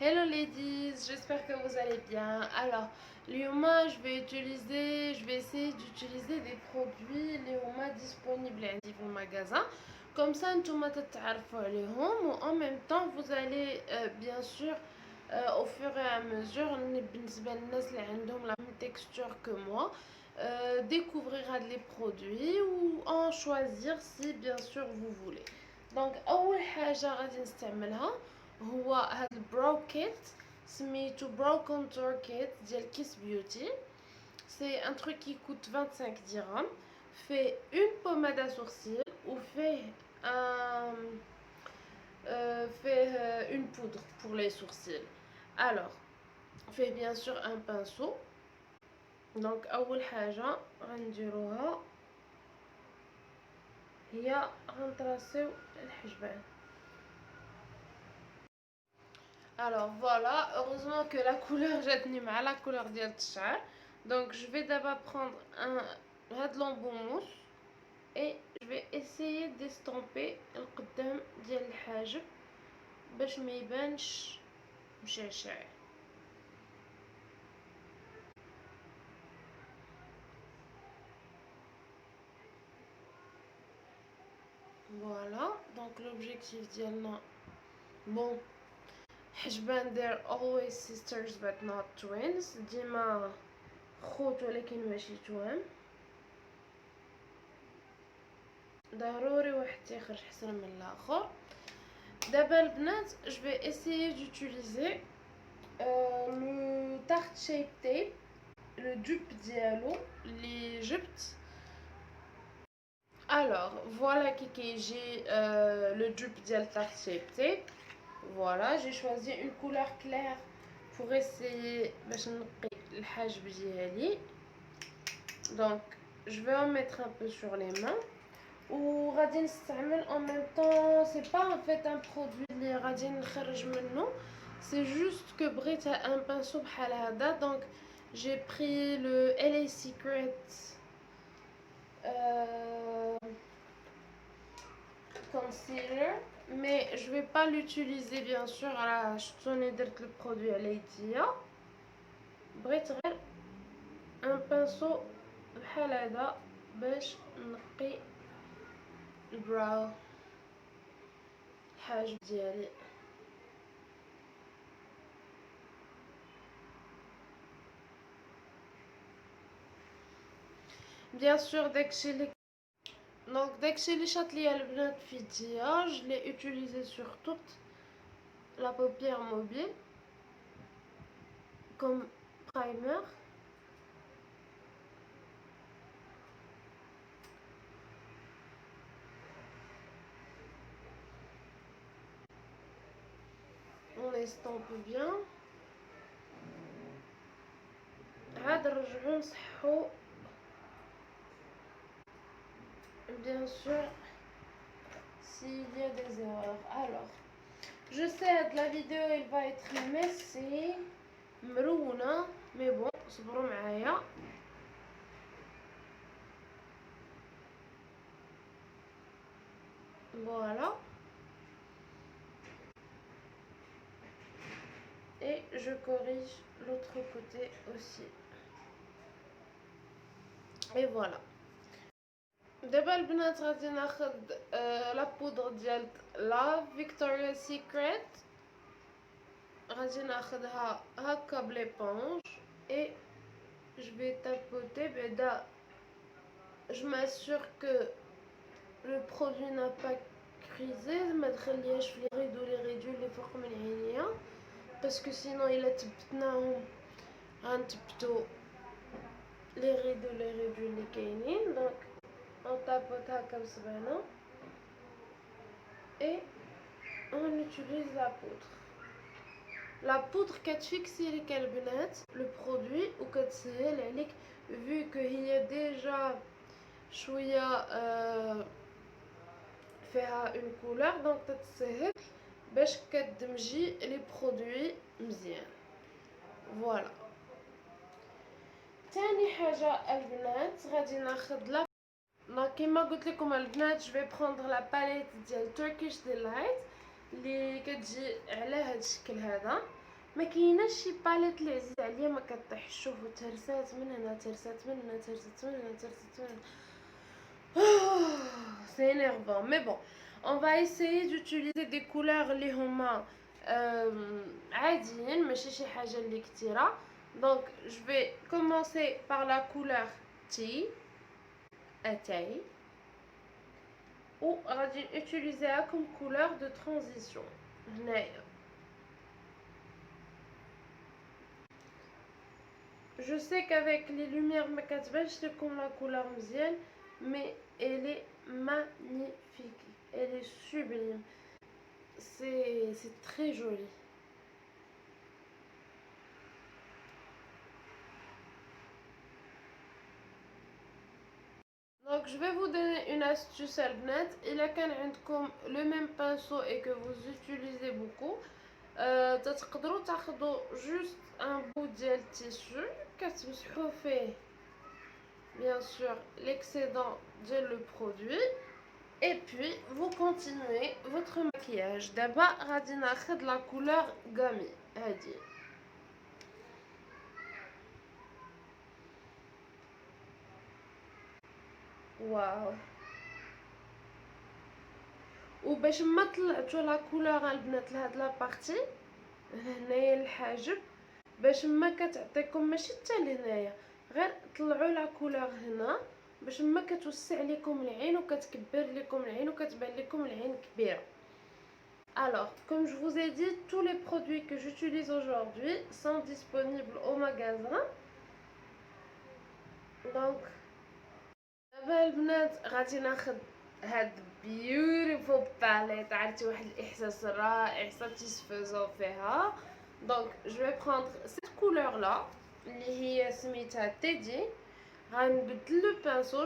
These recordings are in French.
Hello ladies, j'espère que vous allez bien. Alors, اليوم je vais essayer d'utiliser des produits disponibles au magasin. Comme ça, نتوما تتعرفوا عليهم ou en même temps, vous allez bien sûr au fur et à mesure, بالنسبة للناس اللي عندهم la même texture que moi, découvrir les produits ou en choisir si bien sûr vous voulez. Donc, أول حاجة غادي نستعملها هو هاد البرو كيت سميتو برو كونتور كيت ديال كيس بيوتي. C'est un truc qui coûte 25 dirhams. Fait une pommade à sourcils ou fait une poudre pour les sourcils. Alors, fait bien sûr un pinceau. Donc, أول حاجة غنديروها هي غنطراسيو الحجبان. Alors voilà, heureusement que la couleur جاتني مع la couleur ديال الشعر. Donc je vais d'abord prendre هاد لومبو mousse et je vais essayer d'estomper القدام ديال الحاجب باش ما يبانش مشعشع. Voilà, donc l'objectif ديالنا bon حجبان they're always sisters but not twins. ديما خوت ولكن ماشي توام. ضروري واحد تيخرج حسن من الاخر. دابا البنات je vais essayer d'utiliser le Tarte Shape Tape, le dupe dialo اللي جبت. Alors voilà j'ai le dupe ديال Tarte Shape Tape. Voilà, j'ai choisi une couleur claire pour essayer باش نقي الحاجب ديالي. Donc je vais en mettre un peu sur les mains. و غادي نستعمل en même temps, c'est pas en fait un produit اللي غادي نخرج منه, c'est juste que بغيت un pinceau بحال هذا. Donc j'ai pris le LA Secret concealer, mais je vais pas l'utiliser bien sûr على شفتوني درت البرودوي على يديا. بغيت غير un pinceau بحال هذا باش نقي البراو الحاجب ديالي. Bien sûr, dès que j'ai les châteliers البنات في يديا, je l'ai utilisé sur toute la paupière mobile comme primer. On estompe bien. عاد نرجعو نصحو bien sûr s'il y a des erreurs. Alors je sais que la vidéo elle va être messy مروونه, mais bon صبروا معايا. Voilà, et je corrige l'autre côté aussi. Et voilà. دابا البنات غادي ناخذ لا بودر ديال لا فيكتوريا سيكريت, غادي ناخذها هكا بليبونج et je vais tapoter بعدا. Je m'assure que le produit n'a pas crisé, ما تخليهاش في لي ريدو اللي فوق من عينيا, باسكو سينو الا تبتناهم غنتبتو لي ريدو اللي كاينين. دونك on tapote هكا بصبعنا et on utilise la poudre. La poudre كتفيكسي لك البنات le produit وكتسهل عليك vu que هي déjà شويه فيها une couleur, donc تتسهل باش كتدمجي لي برودوي مزيان. فوالا. تاني حاجه البنات غادي ناخذ دونك كيما قلت لكم البنات جو في بروندر لا باليت ديال تركيش ديلايت اللي كتجي على هذا الشكل هذا. ما كايناش شي باليت اللي عزيز عليا ما كطيحش. شوفوا ترسات من هنا، ترسات من هنا، ترسات من هنا، ترسات من هنا. C'est énervant, mais bon, on va essayer d'utiliser des couleurs اللي هما عاديين ماشي شي حاجة اللي كتيرة. Donc je vais commencer par la couleur tea, أتاي، و غادي utiliser comme couleur de transition هنايا. Je sais qu'avec les lumières ما كتبانش لكم la couleur مزيان، mais elle est magnifique, elle est sublime, c'est très joli. Donc je vais vous donner une astuce البنات. إلا كان عندكم le même pinceau et que vous utilisez beaucoup, تقدروا تاخذوا juste un bout ديال tissu كتمسحوا فيه bien sûr l'excédent de le produit et puis vous continuez votre maquillage. دابا غادي ناخذ la couleur gummy هادي. واو. وباش ما طلعتوا لا كولور البنات لهاد لا بارتي هنايا الحاجب، باش ما كتعطيكم ماشي حتى لهنايا، غير طلعوا لا كولور هنا باش ما كتوسع لكم العين وكتكبر لكم العين وكتبان لكم العين كبيره. Alors, comme je vous ai dit, tous les produits que j'utilise aujourd'hui sont disponibles au magasin. Donc, دابا البنات غادي ناخذ هاد بيوتيفول باليت. عرفتي واحد الاحساس رائع ساتيسفيزون فيها. دونك جو في بروندر سيت كولور لا اللي هي سميتها تيدي. غنبدل لو بانسو.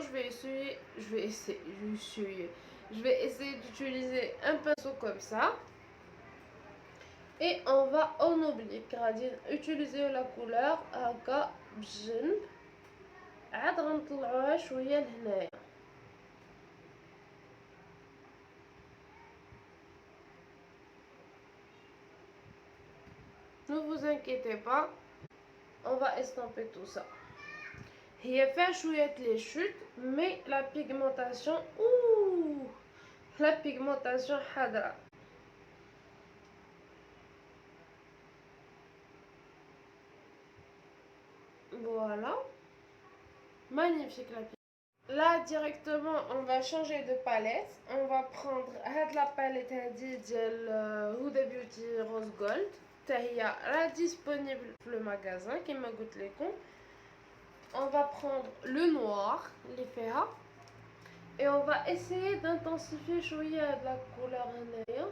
Je vais essayer d'utiliser un pinceau comme ça et on va en oblique غادي utiliser la couleur هكا بجنب، عاد غنطلعوها شويه لهنايا. Ne vous inquiétez pas, on va estomper tout ça. هي فيها شويه les chutes mais la pigmentation la pigmentation حاضره. Voilà, magnifique la pigmentation. Là directement on va changer de palette. On va prendre la palette de Huda Beauty Rose Gold. Elle est disponible dans le magasin qui m'a goûté les cons. On va prendre le noir, les faire, et on va essayer d'intensifier شوية de la couleur هنايا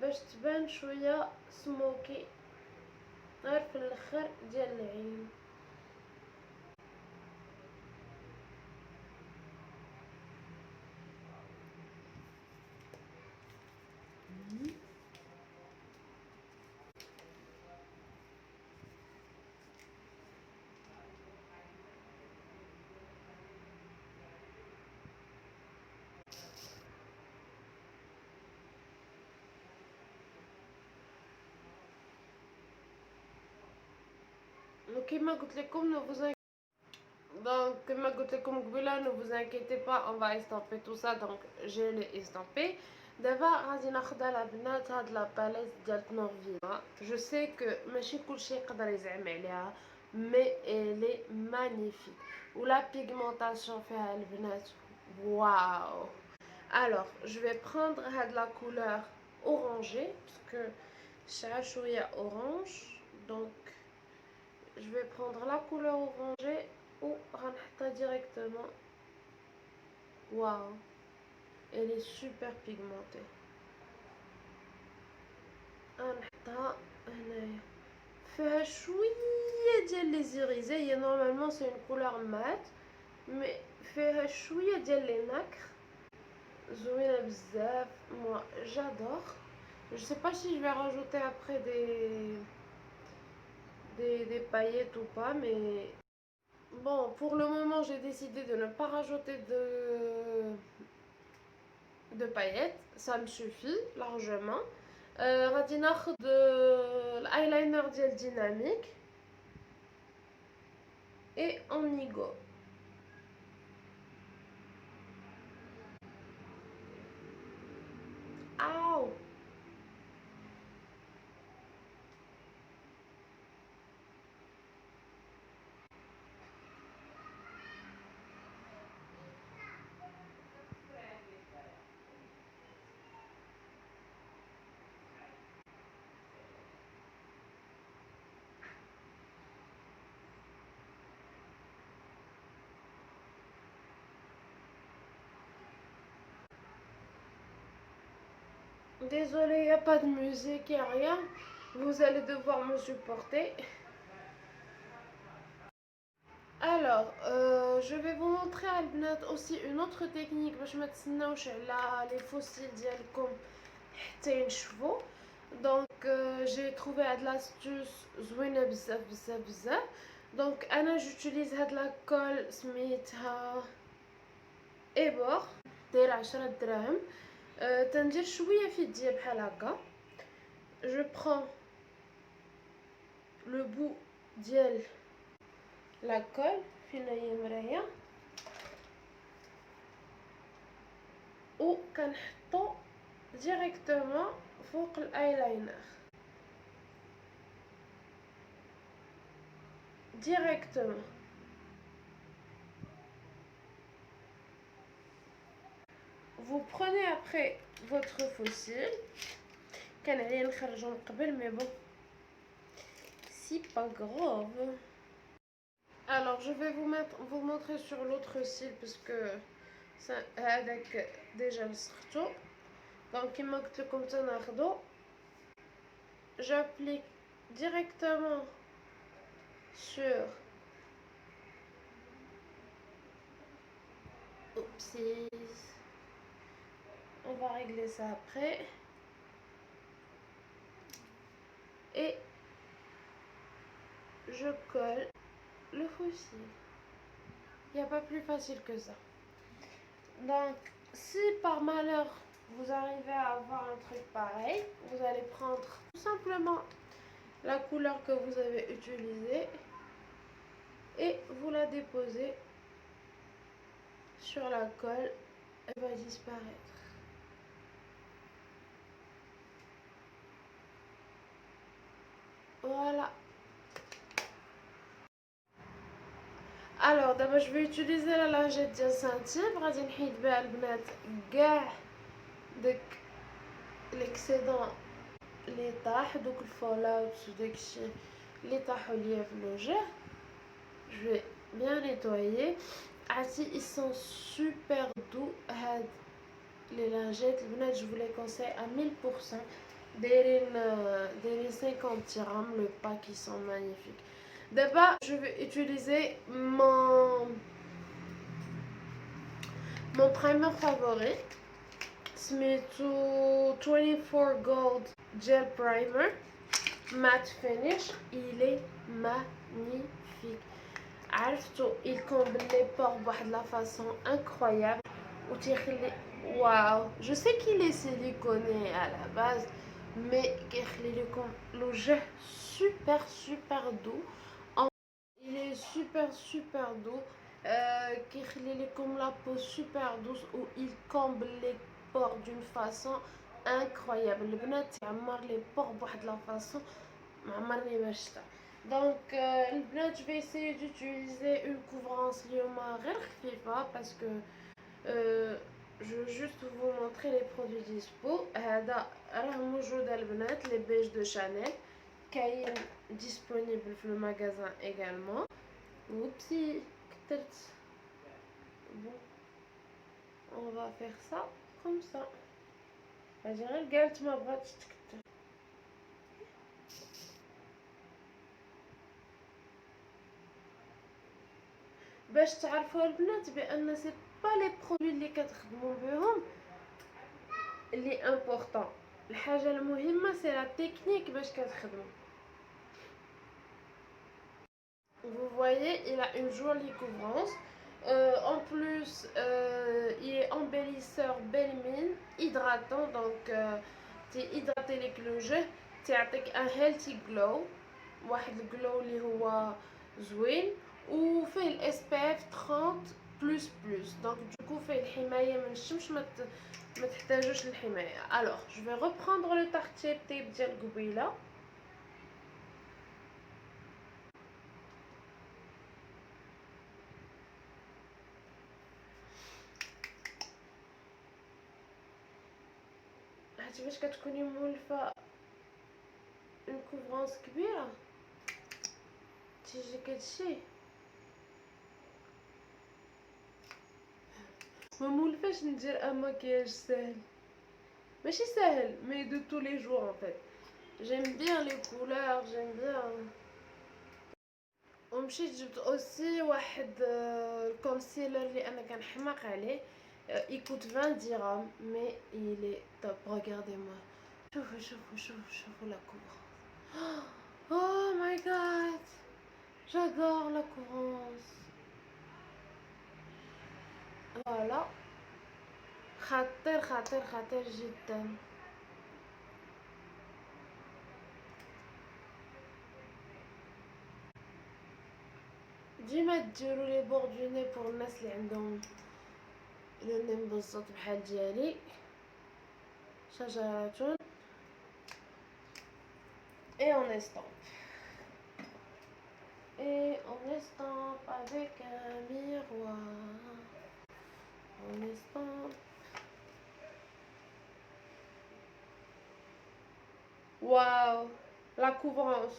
باش تبان شوية سموكي غير في الاخر ديال العين. Donc كما قلت لكم ne vous inquiétez pas, on va estamper tout ça. Donc je l'ai estampé. دابا غادي ناخدها البنات هاد لا باليت ديال نورفينا. Je sais que ماشي كلشي يقدر يزعم عليها mais elle est magnifique و la pigmentation فيها البنات واو. Alors je vais prendre هاد la couleur orangée parce que شعر شويه orange. Donc je vais prendre la couleur orangée ou غنحطها directement. Waouh, elle est super pigmentée. غنحطها هنايا فيها شويه ديال لي زيريزي. هي normalement c'est une couleur mate mais فيها شويه ديال لي نacre زوينه بزاف. moi j'adore. Je sais pas si je vais rajouter après des paillettes ou pas, mais bon, pour le moment j'ai décidé de ne pas rajouter de paillettes, ça me suffit largement. غادي ناخذ الايلاينر ديال ديناميك et on y go. Aouh. Désolée, il n'y a pas de musique, il n'y a rien. Vous allez devoir me supporter. Alors, je vais vous montrer aussi une autre technique باش ما تسناوش على les fossiles ديالكم حتى ينشفوا. Donc j'ai trouvé هاد l'astuce زوينه بزاف بزاف بزاف. Donc انا j'utilise هاد لا كول سميتها ايبور دايره 10 دراهم. تندير شويه في يديا بحال هكا. Je prends le bout ديال لا كول فين هي مرايه و كنحطو ديريكتومون فوق الايلاينر directement. Vous prenez après votre fossile. Mais bon, c'est pas grave. Alors je vais vous montrer sur l'autre cil parce que ça avec déjà le sorto. Donc il manque le conteneur d'eau. J'applique directement sur oupsies. On va régler ça après. Et je colle le fossile. Il n'y a pas plus facile que ça. Donc, si par malheur vous arrivez à avoir un truc pareil, vous allez prendre tout simplement la couleur que vous avez utilisée et vous la déposez sur la colle. Elle va disparaître. Voilà. Alors d'abord je vais utiliser la lingette ديال سانتيم غادي نحيد بها البنات كاع داك ليكسيدون اللي طاح دوك الفولاوت وداكشي اللي طاحوا ليا في لوجير. Je vais bien nettoyer. عرفتي ils sont super doux هاد les lingettes البنات. Je vous les conseille à 1000%. دايرين 50 dirhams le pack, ils sont magnifiques. D'abord, je vais utiliser mon primer favori. Smeto 24 Gold Gel Primer Matte Finish. Il est magnifique. عرفتو il comble les pores de la façon incroyable. Waouh, je sais qu'il est siliconé à la base, mais le jet super doux. Il est super doux. Comme la peau super douce où il comble les pores d'une façon incroyable. Le بنات يعمر les pores de la façon معمرني ما شتا. Donc je vais essayer d'utiliser une couvrance اليوم غير خفيفة parce que je veux juste vous montrer les produits dispo. هذا راه موجود البنات les beiges de Chanel كاين disponible في le magasin également. Oupsie, كترت. Bon, on va faire ça comme ça. غادي غير قالت ما بغاتش تكتر. باش تعرفوا البنات بان سي با لي برودوي اللي كتخدموا بهم اللي امبورطون. الحاجه المهمه سي لا تكنيك باش كتخدموا. Vous voyez, il a une jolie couvrance. En plus, il est embellisseur belle mine, hydratant. Donc, تيهيدراتي ليك لو جو، تعطيك ان هيلثي جلو، واحد الجلو اللي هو زوين، وفيه الاس بي اف 30 بلس بلس، دونك دوكو فيه الحمايه من الشمس، ما تحتاجوش الحمايه. الوغ جو في ريبروندر لو تارتيب تيب ديال قبيله. عرفتي باش كتكوني مولفه اون كوفرونس كبيره تيجي كتشي ما مولفاش ندير ان ماكياج ساهل، ماشي ساهل مي دو تو لي جور. ان فيت جيم بيان لي كولور، جيم بيان. ومشيت جبت اوسي واحد الكونسيلر اللي انا كنحماق عليه، يكوت 20 درهم مي il est top. regardez moi، شوفوا la couvrance. Oh my god, j'adore la couvrance. voilà، خطير خطير خطير جدا. ديما ديروا لي بور دو ني بور الناس اللي عندهم لو ني مبسط بحال ديالي. شجرة et on estompe. Et on estompe avec un miroir. On estompe. Waouh, la couvrance.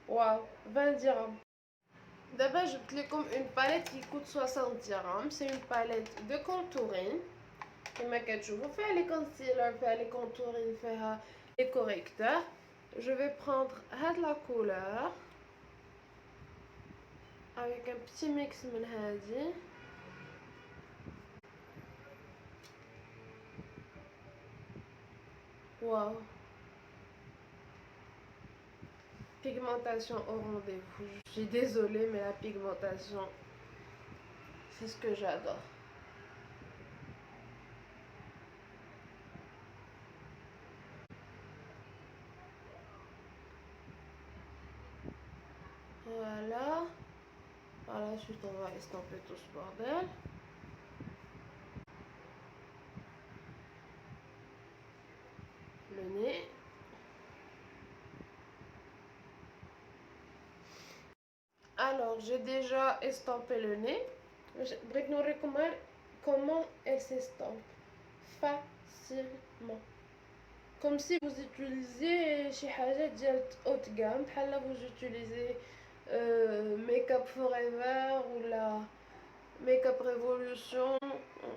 Waouh, 20 dirhams. D'abord, je vais comme une palette qui coûte 60 dirhams. C'est une palette de contouring. كما كتشوفوا فيها les concealers, فيها les contouring, فيها les correcteurs. Je vais prendre la couleur avec un petit mix من هذه. Waouh, pigmentation au rendez-vous. Je suis désolée, mais la pigmentation, c'est ce que j'adore. Voilà. Par la suite, on va estomper tout ce bordel. Le nez. Alors, j'ai déjà estampé le nez. Brick nous recommande comment elle s'estompe facilement. Comme si vous utilisiez chez حاجة ديال haut de gamme. بحال vous utilisez Makeup Forever ou la Makeup Revolution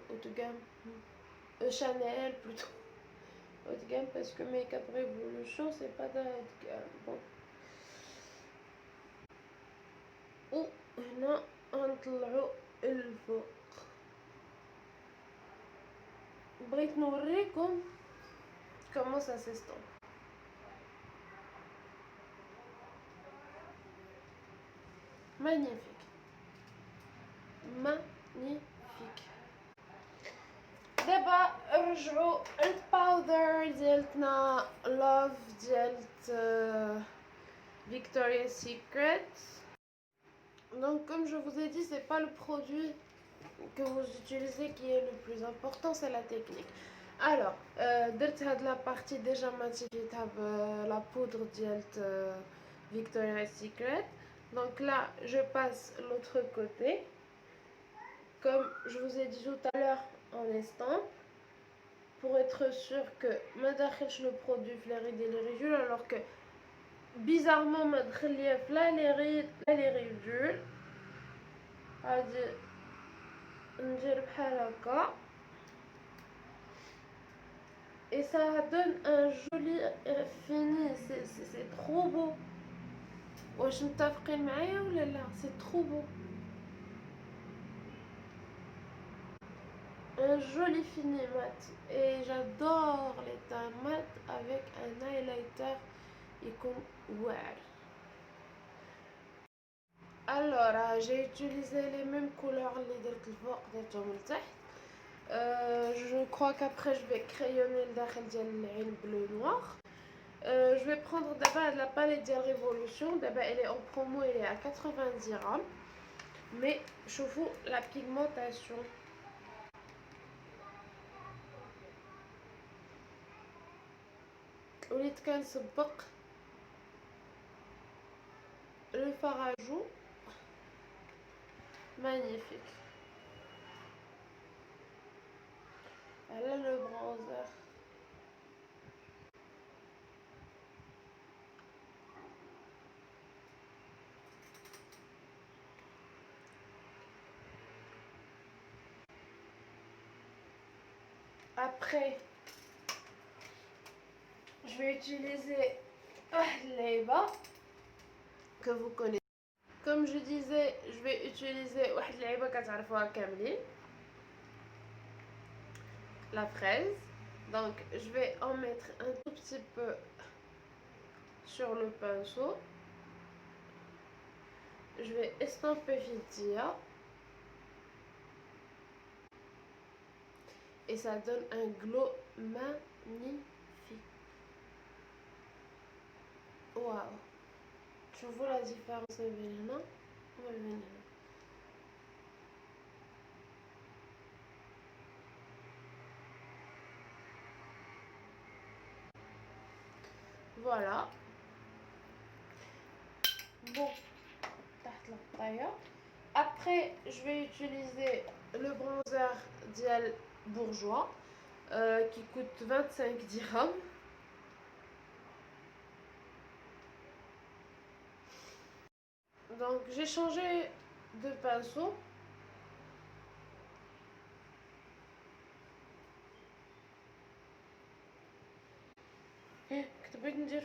haut de gamme. Chanel plutôt haut de gamme, parce que Makeup Revolution c'est pas de haut de gamme. Bon. وهنا غنطلعو الفوق. بغيت نوريكم comment ça s'estompe. magnifique magnifique. دابا نرجعو الباودر ديالتنا لوف ديالت Victoria's Secret. Donc comme je vous ai dit, c'est pas le produit que vous utilisez qui est le plus important, c'est la technique. Alors درت هاد لا بارتي ديجا ماتيفيتها بلا poudre ديالت Victoria's Secret. Donc là je passe l'autre côté comme je vous ai dit tout à l'heure en estampe, pour être sûr que ما داخلش le produit في les rides et les ridules, alors que bizarrement ما دخل ليا في لا لي ريد لا لي ريدول. غادي ندير بحال هكا et ça donne un joli fini. c'est trop beau. واش متفقين معايا ولا لا؟ c'est trop beau. Un joli fini mat, et j'adore les teints mat avec un highlighter يكون واعر. Alors j'ai utilisé les mêmes couleurs اللي درت الفوق درتهم لتحت. Je crois qu'après je vais crayonner le dakhel ديال العين bleu noir. Je vais prendre d'abord la palette de Révolution. D'abord elle est en promo, elle est à 90 dirhams. Mais شوفوا la pigmentation. وليت كنسبق le fard à joues. Magnifique. Là le bronzer. Après, je vais utiliser l'Aiba que vous connaissez. Comme je disais, je vais utiliser l'Aiba كتعرفوها كاملين, la fraise. Donc, je vais en mettre un tout petit peu sur le pinceau. Je vais estomper Vidia. Et ça donne un glow magnifique. Waouh! Tu vois la différence de Vénéna? Voilà. Bon, après, je vais utiliser le bronzer Dial Bourgeois qui coûte 25 dirhams. Donc, j'ai changé de pinceau.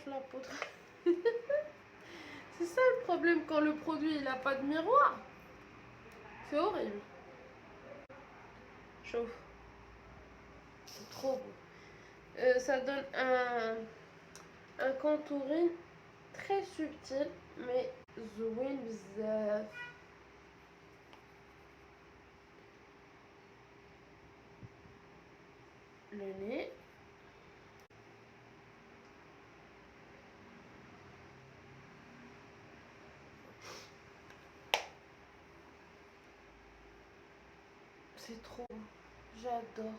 La poudre. C'est ça le problème quand le produit il n'a pas de miroir. C'est horrible. Chauffe. C'est trop beau. Ça donne un contouring très subtil, mais زوين بزاف. Le nez. C'est trop beau. J'adore.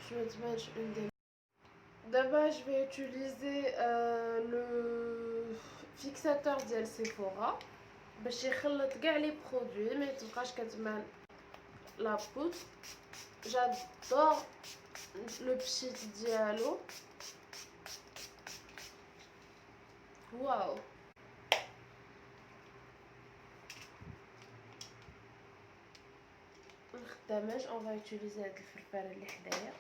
Je vais te mettre une des... D'abord, je vais utiliser le fixateur ديال Sephora باش يخلط كاع لي برودوي ما تبقاش كتبان لا بودر. J'adore le pchit ديالو. Waouh. الخداماج on va utiliser هاد الفرفاره اللي حدايا.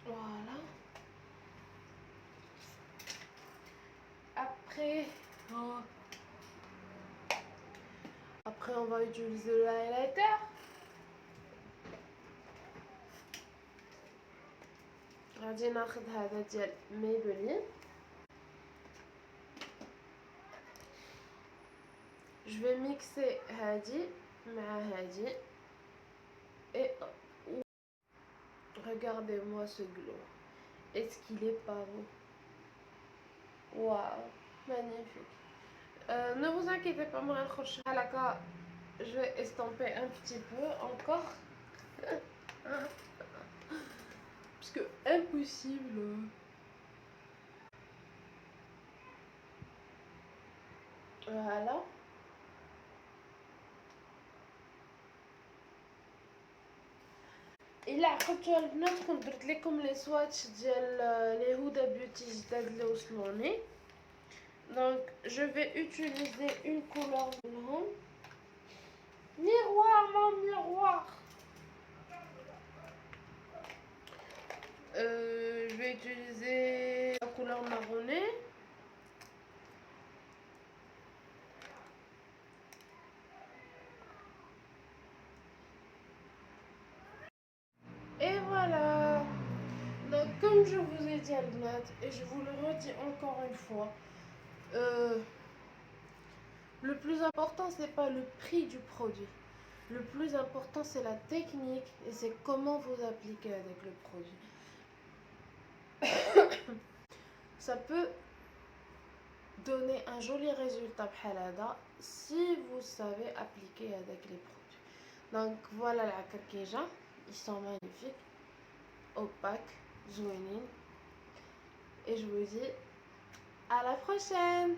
Voilà. Après on va utiliser le highlighter. غادي ناخذ هذا ديال Maybelline. Je vais mixer هادي مع هادي. Et regardez-moi ce glow. Est-ce qu'il est pas beau? Waouh, magnifique. Ne vous inquiétez pas, moi je vais estomper un petit peu encore. Parce que impossible. Voilà. إلا عقلتوا البنات كنت درت لكم لي سواتش ديال لي هودا بيوتي جداد اللي وصلوني. Donc je vais utiliser une couleur blonde. Miroir, mon miroir. Je vais utiliser la couleur marronnée. Et voilà. Donc comme je vous ai dit Albinat, et je vous le redis encore une fois, Euh, le plus important, c'est pas le prix du produit. Le plus important, c'est la technique et c'est comment vous appliquez avec le produit. Ça peut donner un joli résultat بحال هذا si vous savez appliquer avec les produits. Donc voilà la كركيجة, ils sont magnifiques, opaques, زوينين. Et je vous dis à la prochaine.